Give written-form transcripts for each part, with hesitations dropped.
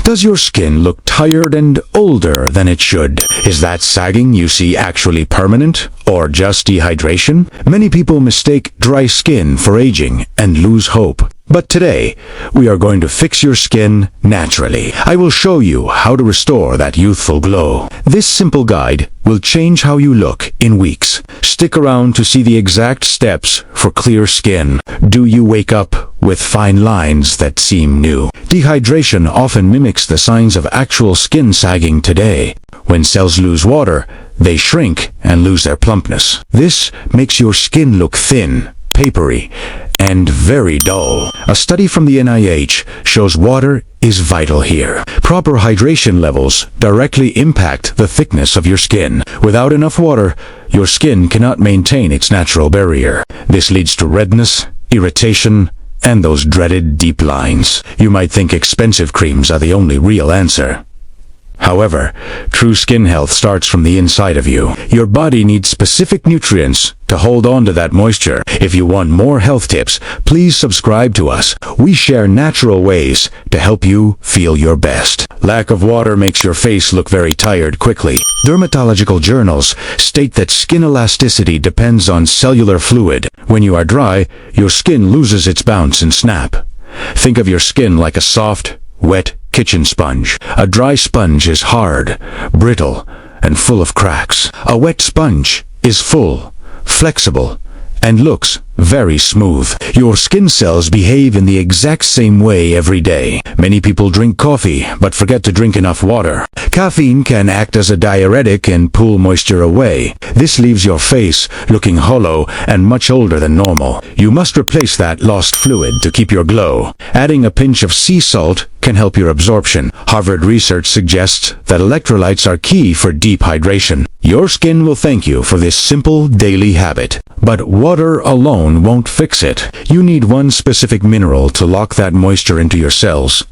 Does your skin look tired and older than it should? Is that sagging you see actually permanent, or just dehydration? Many people mistake dry skin for aging and lose hope. But today, we are going to fix your skin naturally. I will show you how to restore that youthful glow. This simple guide will change how you look in weeks. Stick around to see the exact steps for clear skin. Do you wake up with fine lines that seem new? Dehydration often mimics the signs of actual skin sagging today. When cells lose water, they shrink and lose their plumpness. This makes your skin look thin, papery, and very dull. A study from the NIH shows water is vital here. Proper hydration levels directly impact the thickness of your skin. Without enough water, your skin cannot maintain its natural barrier. This leads to redness, irritation, and those dreaded deep lines. You might think expensive creams are the only real answer. However, true skin health starts from the inside of you. Your body needs specific nutrients to hold on to that moisture. If you want more health tips, please subscribe to us. We share natural ways to help you feel your best. Lack of water makes your face look very tired quickly. Dermatological journals state that skin elasticity depends on cellular fluid. When you are dry, your skin loses its bounce and snap. Think of your skin like a soft, wet kitchen sponge. A dry sponge is hard, brittle, and full of cracks. A wet sponge is full, flexible, and looks very smooth. Your skin cells behave in the exact same way every day. Many people drink coffee, but forget to drink enough water. Caffeine can act as a diuretic and pull moisture away. This leaves your face looking hollow and much older than normal. You must replace that lost fluid to keep your glow. Adding a pinch of sea salt can help your absorption. Harvard research suggests that electrolytes are key for deep hydration. Your skin will thank you for this simple daily habit. But water alone won't fix it. You need one specific mineral to lock that moisture into your cells.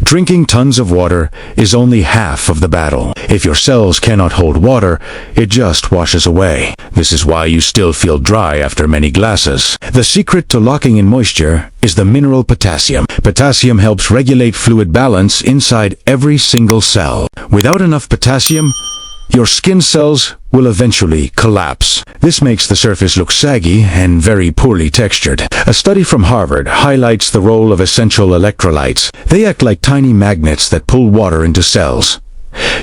Drinking tons of water is only half of the battle. If your cells cannot hold water, it just washes away. This is why you still feel dry after many glasses. The secret to locking in moisture is the mineral potassium. Potassium helps regulate fluid balance inside every single cell. Without enough potassium, your skin cells will eventually collapse. This makes the surface look saggy and very poorly textured. A study from Harvard highlights the role of essential electrolytes. They act like tiny magnets that pull water into cells.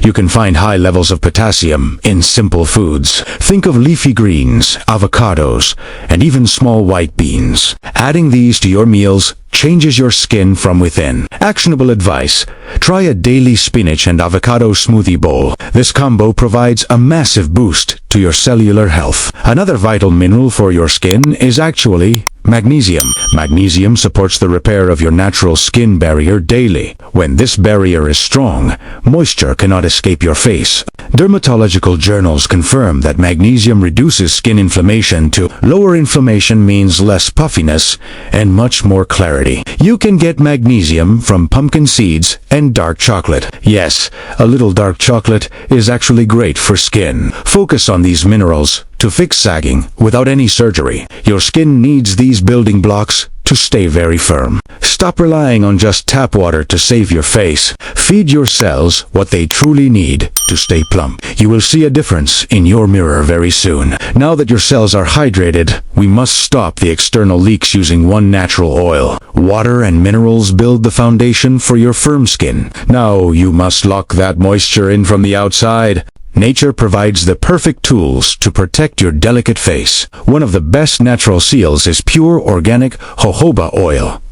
You can find high levels of potassium in simple foods. Think of leafy greens, avocados, and even small white beans. Adding these to your meals changes your skin from within. Actionable advice: try a daily spinach and avocado smoothie bowl. This combo provides a massive boost to your cellular health. Another vital mineral for your skin is actually magnesium. Magnesium supports the repair of your natural skin barrier daily. When this barrier is strong, moisture cannot escape your face. Dermatological journals confirm that magnesium reduces skin inflammation too. Lower inflammation means less puffiness and much more clarity. You can get magnesium from pumpkin seeds and dark chocolate. Yes, a little dark chocolate is actually great for skin. Focus on these minerals to fix sagging without any surgery. Your skin needs these building blocks to stay very firm. Stop relying on just tap water to save your face. Feed your cells what they truly need to stay plump. You will see a difference in your mirror very soon. Now that your cells are hydrated, we must stop the external leaks using one natural oil. Water and minerals build the foundation for your firm skin. Now you must lock that moisture in from the outside. Nature provides the perfect tools to protect your delicate face. One of the best natural seals is pure organic jojoba oil.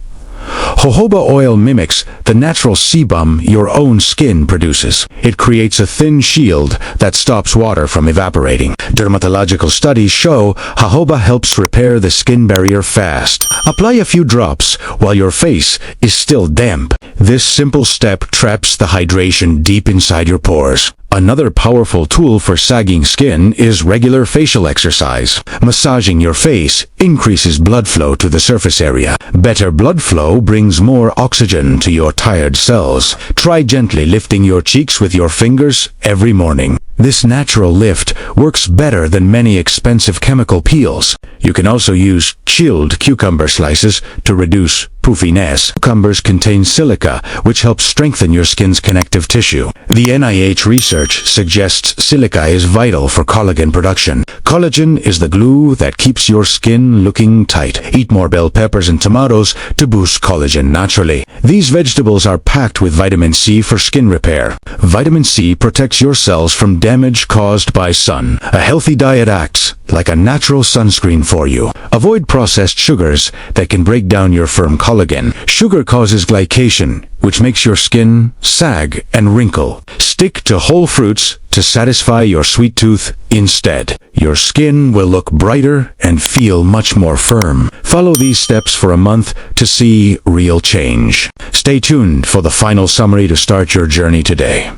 Jojoba oil mimics the natural sebum your own skin produces. It creates a thin shield that stops water from evaporating. Dermatological studies show jojoba helps repair the skin barrier fast. Apply a few drops while your face is still damp. This simple step traps the hydration deep inside your pores. Another powerful tool for sagging skin is regular facial exercise. Massaging your face increases blood flow to the surface area. Better blood flow brings more oxygen to your tired cells. Try gently lifting your cheeks with your fingers every morning. This natural lift works better than many expensive chemical peels. You can also use chilled cucumber slices to reduce puffiness. Cucumbers contain silica, which helps strengthen your skin's connective tissue. The NIH research suggests silica is vital for collagen production. Collagen is the glue that keeps your skin looking tight. Eat more bell peppers and tomatoes to boost collagen naturally. These vegetables are packed with vitamin C for skin repair. Vitamin C protects your cells from damage caused by sun. A healthy diet acts like a natural sunscreen for you. Avoid processed sugars that can break down your firm collagen. Sugar causes glycation, which makes your skin sag and wrinkle. Stick to whole fruits to satisfy your sweet tooth instead. Your skin will look brighter and feel much more firm. Follow these steps for a month to see real change. Stay tuned for the final summary to start your journey today.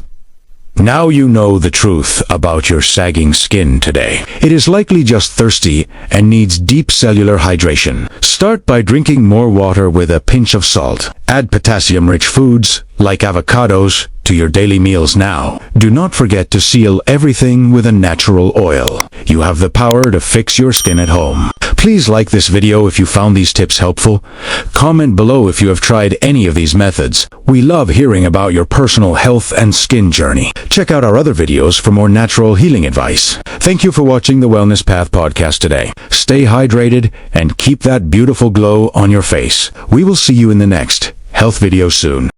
Now you know the truth about your sagging skin today. It is likely just thirsty and needs deep cellular hydration. Start by drinking more water with a pinch of salt. Add potassium-rich foods, like avocados, to your daily meals now. Do not forget to seal everything with a natural oil. You have the power to fix your skin at home. Please like this video if you found these tips helpful. Comment below if you have tried any of these methods. We love hearing about your personal health and skin journey. Check out our other videos for more natural healing advice. Thank you for watching the Wellness Path podcast today. Stay hydrated and keep that beautiful glow on your face. We will see you in the next health video soon.